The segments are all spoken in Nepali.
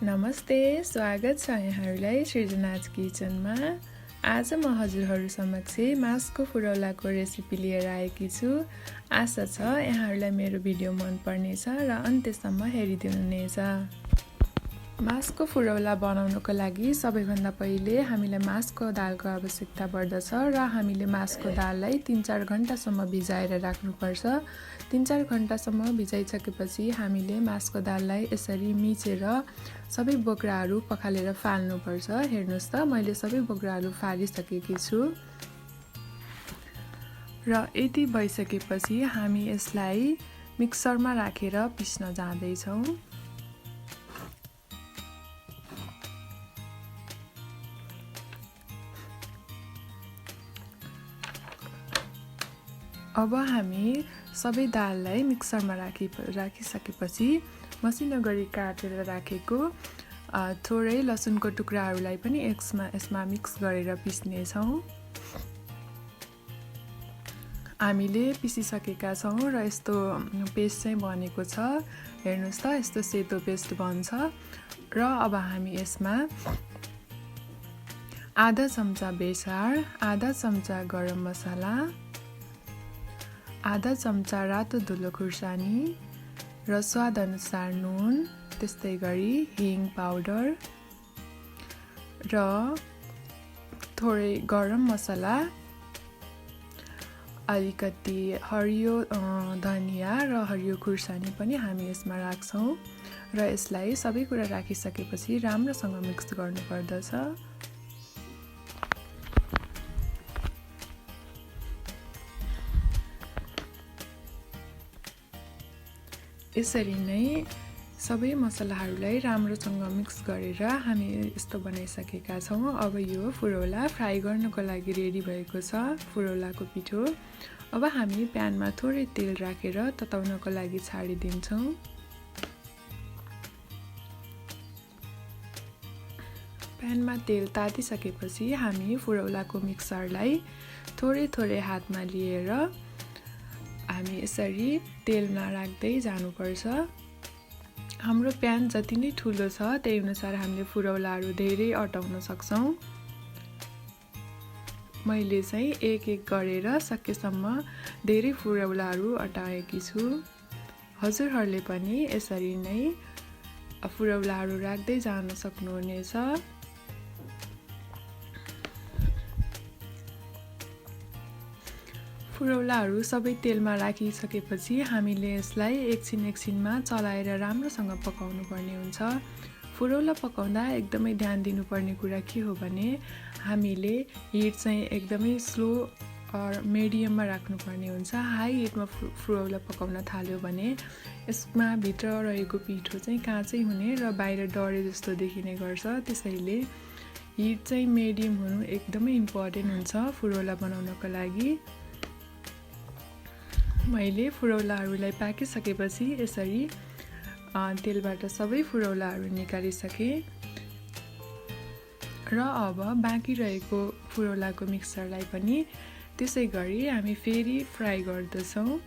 नमस्ते, स्वागत छ यहाँहरूलाई सृजनाज किचनमा। आज म हजुरहरू समक्ष मास्को फुरौलाको रेसिपी लिएर आएकी छु। आशा छ यहाँहरूलाई मेरो भिडियो मन पर्नेछ र अन्त्यसम्म हेरिदिनुहुनेछ। मास्को फुरौला बनाउनको लागि सबैभन्दा पहिले हामीले मास्को दालको आवश्यकता पर्दछ र हामीले मास्को दाललाई 3-4 घण्टासम्म भिजाएर राख्नुपर्छ। 3-4 घण्टासम्म भिजाइसकेपछि हामीले मास्को दाललाई यसरी मिचेर सबै बोक्राहरू पखालेर फाल्नुपर्छ। हेर्नुहोस् त, मैले सबै बोक्राहरू फालिसकेकी छु र यति भइसकेपछि हामी यसलाई मिक्सरमा राखेर पिस्न जाँदैछौँ। अब हामी सबै दाललाई मिक्सरमा राखिसकेपछि मसिनो गरी काटेर राखेको थोरै लसुनको टुक्राहरूलाई पनि यसमा मिक्स गरेर पिस्नेछौँ। हामीले पिसिसकेका छौँ र यस्तो पेस्ट चाहिँ बनेको छ। हेर्नुहोस् त, यस्तो सेतो पेस्ट बन्छ र अब हामी यसमा आधा चम्चा बेसार, आधा चम्चा गरम मसला, आधा चम्चा रातो धुलो खुर्सानी र स्वाद अनुसार नुन, त्यस्तै गरी हिङ पाउडर र थोरै गरम मसला, अलिकति हरियो धनिया र हरियो खुर्सानी पनि हामी यसमा राख्छौँ र यसलाई सबै कुरा राखिसकेपछि राम्रोसँग मिक्स गर्नुपर्दछ। यसरी नै सबै मसलाहरूलाई राम्रोसँग मिक्स गरेर हामी यस्तो बनाइसकेका छौँ। अब यो फुरौला फ्राई गर्नको लागि रेडी भएको छ, फुरौलाको पिठो। अब हामी प्यानमा थोरै तेल राखेर तताउनको लागि छाडिदिन्छौँ। प्यानमा तेल तातिसकेपछि हामी फुरौलाको मिक्सरलाई थोरै थोरै हातमा लिएर हामी यसरी तेलमा राख्दै जानुपर्छ। हाम्रो प्यान जति नै ठुलो छ त्यही अनुसार हामीले फुरौलाहरू धेरै अटाउन सक्छौँ। मैले चाहिँ एक गरेर सकेसम्म धेरै फुरौलाहरू अटाएकी छु। हजुरहरूले पनि यसरी नै फुरौलाहरू राख्दै जान सक्नुहुनेछ। फुरौलाहरू सबै तेलमा राखिसकेपछि हामीले यसलाई एकछिनमा चलाएर राम्रोसँग पकाउनु पर्ने हुन्छ। फुरौला पकाउँदा एकदमै ध्यान दिनुपर्ने कुरा के हो भने हामीले हिट चाहिँ एकदमै स्लो मिडियममा राख्नुपर्ने हुन्छ। हाई हिटमा फुरौला पकाउन थाल्यो भने यसमा भित्र रहेको पिठो चाहिँ काँचै हुने र बाहिर डढे जस्तो देखिने गर्छ। त्यसैले हिट चाहिँ मिडियम हुनु एकदमै इम्पोर्टेन्ट हुन्छ फुरौला बनाउनको लागि। मैले फुरौलाहरूलाई पाकिसकेपछि यसरी तेलबाट सबै फुरौलाहरू निकालिसकेँ र अब बाँकी रहेको फुरौलाको मिक्सरलाई पनि त्यसै गरी हामी फेरि फ्राई गर्दछौँ।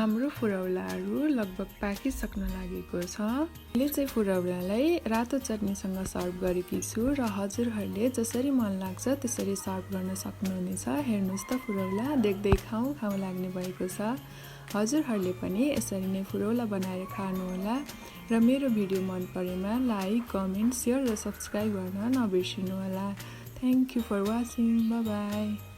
हाम्रो फुरौलाहरू लगभग पाकिसक्न लागेको छ। मैले चाहिँ फुरौलालाई रातो चटनीसँग सर्भ गरेकी छु र हजुरहरूले जसरी मन लाग्छ त्यसरी सर्भ गर्न सक्नुहुनेछ। हेर्नुहोस् त, फुरौला देख्दै खाउँ लाग्ने भएको छ। हजुरहरूले पनि यसरी नै फुरौला बनाएर खानुहोला र मेरो भिडियो मन परेमा लाइक, कमेन्ट, सेयर र सब्सक्राइब गर्न नबिर्सिनुहोला। Thank you for watching. Bye by.